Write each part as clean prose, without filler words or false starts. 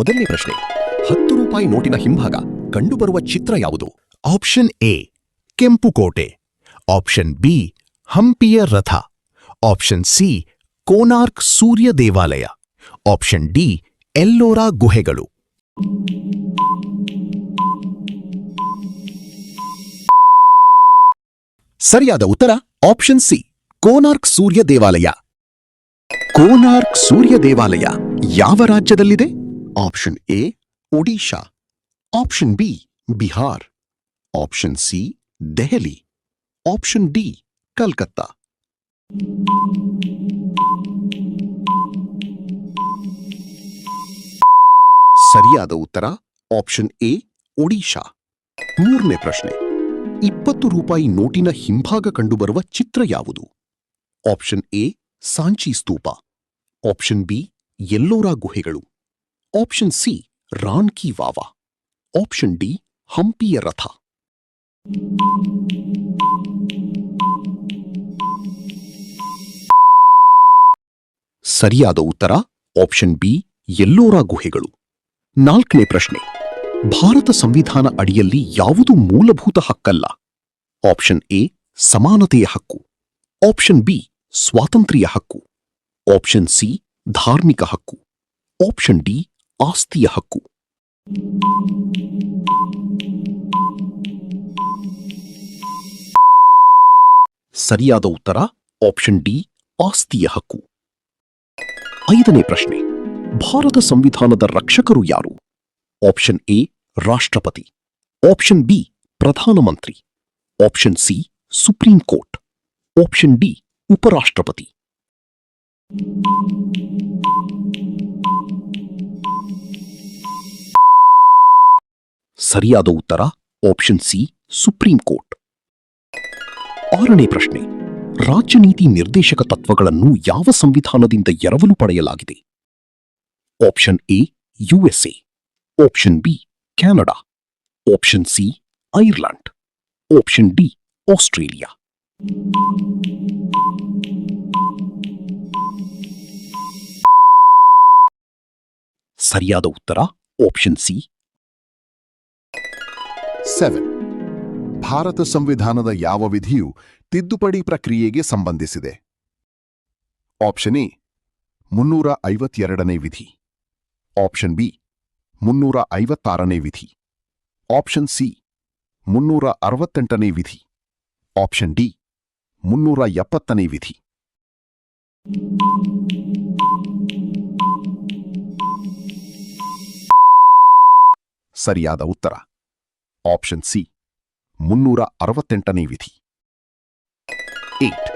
ಮೊದಲನೇ ಪ್ರಶ್ನೆ, 10 ರೂಪಾಯಿ ನೋಟಿನ ಹಿಂಭಾಗ ಕಂಡುಬರುವ ಚಿತ್ರ ಯಾವುದು? ಆಪ್ಷನ್ ಎ ಕೆಂಪು ಕೋಟೆ, ಆಪ್ಷನ್ ಬಿ ಹಂಪಿಯ ರಥ, ಆಪ್ಷನ್ ಸಿ ಕೋನಾರ್ಕ್ ಸೂರ್ಯ ದೇವಾಲಯ, ಆಪ್ಷನ್ ಡಿ ಎಲ್ಲೋರಾ ಗುಹೆಗಳು. ಸರಿಯಾದ ಉತ್ತರ ಆಪ್ಷನ್ ಸಿ, ಕೋನಾರ್ಕ್ ಸೂರ್ಯ ದೇವಾಲಯ. ಕೋನಾರ್ಕ್ ಸೂರ್ಯ ದೇವಾಲಯ ಯಾವ ರಾಜ್ಯದಲ್ಲಿದೆ? Option A Odisha, option B Bihar, option C Delhi, option D Calcutta. ಸರಿಯಾದ ಉತ್ತರ ಆಪ್ಷನ್ ಎ ಒಡಿಶಾ. ಮೂರನೇ ಪ್ರಶ್ನೆ, 20 ರೂಪಾಯಿ ನೋಟಿನ ಹಿಂಭಾಗ ಕಂಡುಬರುವ ಚಿತ್ರ ಯಾವುದು? Option A Sanchi stupa, option B Ellora ಗುಹೆಗಳು, ಆಪ್ಷನ್ ಸಿ ರಾನ್ ಕಿ ವಾವಾ, ಆಪ್ಷನ್ ಡಿ ಹಂಪಿಯ ರಥ. ಸರಿಯಾದ ಉತ್ತರ ಆಪ್ಷನ್ ಬಿ ಎಲ್ಲೋರಾ ಗುಹೆಗಳು. ನಾಲ್ಕನೇ ಪ್ರಶ್ನೆ, ಭಾರತ ಸಂವಿಧಾನ ಅಡಿಯಲ್ಲಿ ಯಾವುದು ಮೂಲಭೂತ ಹಕ್ಕಲ್ಲ? ಆಪ್ಷನ್ ಎ ಸಮಾನತೆಯ ಹಕ್ಕು, ಆಪ್ಷನ್ ಬಿ ಸ್ವಾತಂತ್ರ್ಯ ಹಕ್ಕು, ಆಪ್ಷನ್ ಸಿ ಧಾರ್ಮಿಕ ಹಕ್ಕು, ಆಪ್ಷನ್ ಡಿ ಆಸ್ತಿಯ ಹಕ್ಕು. ಸರಿಯಾದ ಉತ್ತರ ಆಪ್ಷನ್ ಡಿ ಆಸ್ತಿಯ ಹಕ್ಕು. ಐದನೇ ಪ್ರಶ್ನೆ, ಭಾರತ ಸಂವಿಧಾನದ ರಕ್ಷಕರು ಯಾರು? ಆಪ್ಷನ್ ಎ ರಾಷ್ಟ್ರಪತಿ, ಆಪ್ಷನ್ ಬಿ ಪ್ರಧಾನಮಂತ್ರಿ, option C supreme court, option D ಉಪರಾಷ್ಟ್ರಪತಿ. ಸರಿಯಾದ ಉತ್ತರ ಆಪ್ಷನ್ ಸಿ ಸುಪ್ರೀಂ ಕೋರ್ಟ್. ಆರನೇ ಪ್ರಶ್ನೆ, ರಾಜ್ಯ ನೀತಿ ನಿರ್ದೇಶಕ ತತ್ವಗಳನ್ನು ಯಾವ ಸಂವಿಧಾನದಿಂದ ಎರವಲು ಪಡೆಯಲಾಗಿದೆ? Option A USA, option B Canada, option C Ireland, option D Australia. ಸರಿಯಾದ ಉತ್ತರ ಆಪ್ಷನ್ ಸಿ. 7. ಭಾರತ ಸಂವಿಧಾನದ ಯಾವ ವಿಧಿಯು ತಿದ್ದುಪಡಿ ಪ್ರಕ್ರಿಯೆಗೆ ಸಂಬಂಧಿಸಿದೆ? ಆಪ್ಷನ್ ಎ 352ನೇ ವಿಧಿ, ಆಪ್ಷನ್ ಬಿ 356ನೇ ವಿಧಿ, ಆಪ್ಷನ್ ಸಿ 368ನೇ ವಿಧಿ, ಆಪ್ಷನ್ ಡಿ 370ನೇ ವಿಧಿ. ಸರಿಯಾದ ಉತ್ತರ ಆಪ್ಷನ್ ಸಿ 368ನೇ ವಿಧಿ. 8.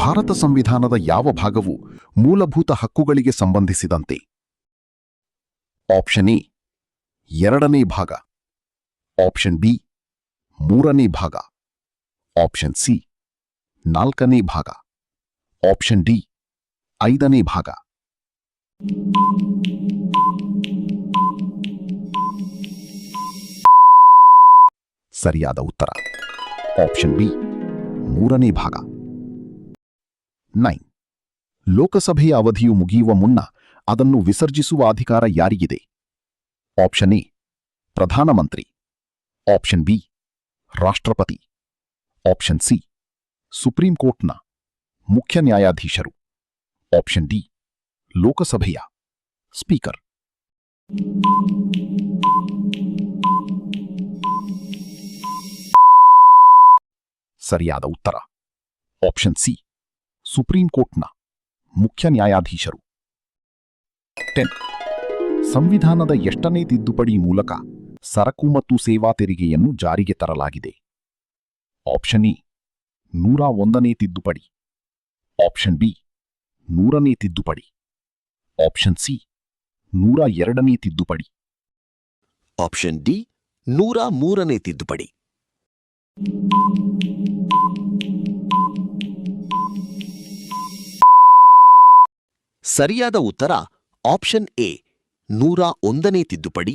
ಭಾರತ ಸಂವಿಧಾನದ ಯಾವ ಭಾಗವು ಮೂಲಭೂತ ಹಕ್ಕುಗಳಿಗೆ ಸಂಬಂಧಿಸಿದಂತೆ? ಆಪ್ಷನ್ ಎ 2ನೇ ಭಾಗ, ಆಪ್ಷನ್ ಬಿ 3ನೇ ಭಾಗ, ಆಪ್ಷನ್ ಸಿ 4ನೇ ಭಾಗ, ಆಪ್ಷನ್ ಡಿ 5ನೇ ಭಾಗ. ಸರಿಯಾದ ಉತ್ತರ ಆಪ್ಷನ್ ಬಿ 3ನೇ ಭಾಗ. 9. ಲೋಕಸಭೆಯ ಅವಧಿಯು ಮುಗಿಯುವ ಮುನ್ನ ಅದನ್ನು ವಿಸರ್ಜಿಸುವ ಅಧಿಕಾರ ಯಾರಿಗಿದೆ? ಆಪ್ಷನ್ ಎ ಪ್ರಧಾನಮಂತ್ರಿ, ಆಪ್ಷನ್ ಬಿ ರಾಷ್ಟ್ರಪತಿ, ಆಪ್ಷನ್ ಸಿ ಸುಪ್ರೀಂ ಕೋರ್ಟ್ನ ಮುಖ್ಯ ನ್ಯಾಯಾಧೀಶರು, ಆಪ್ಷನ್ ಡಿ ಲೋಕಸಭೆಯ ಸ್ಪೀಕರ್. ಸರಿಯಾದ ಉತ್ತರ ಆಪ್ಷನ್ ಸಿ ಸುಪ್ರೀಂ ಕೋರ್ಟ್ನ ಮುಖ್ಯ ನ್ಯಾಯಾಧೀಶರು. 10. ಸಂವಿಧಾನದ ಎಷ್ಟನೇ ತಿದ್ದುಪಡಿ ಮೂಲಕ ಸರಕು ಮತ್ತು ಸೇವಾ ತೆರಿಗೆಯನ್ನು ಜಾರಿಗೆ ತರಲಾಗಿದೆ? ಆಪ್ಷನ್ ಎ 101ನೇ ತಿದ್ದುಪಡಿ, ಆಪ್ಷನ್ ಬಿ 100ನೇ ತಿದ್ದುಪಡಿ, ಆಪ್ಷನ್ ಸಿ 102ನೇ ತಿದ್ದುಪಡಿ, ಆಪ್ಷನ್ ಡಿ 103ನೇ ತಿದ್ದುಪಡಿ. ಸರಿಯಾದ ಉತ್ತರ ಆಪ್ಷನ್ ಎ 101ನೇ ತಿದ್ದುಪಡಿ.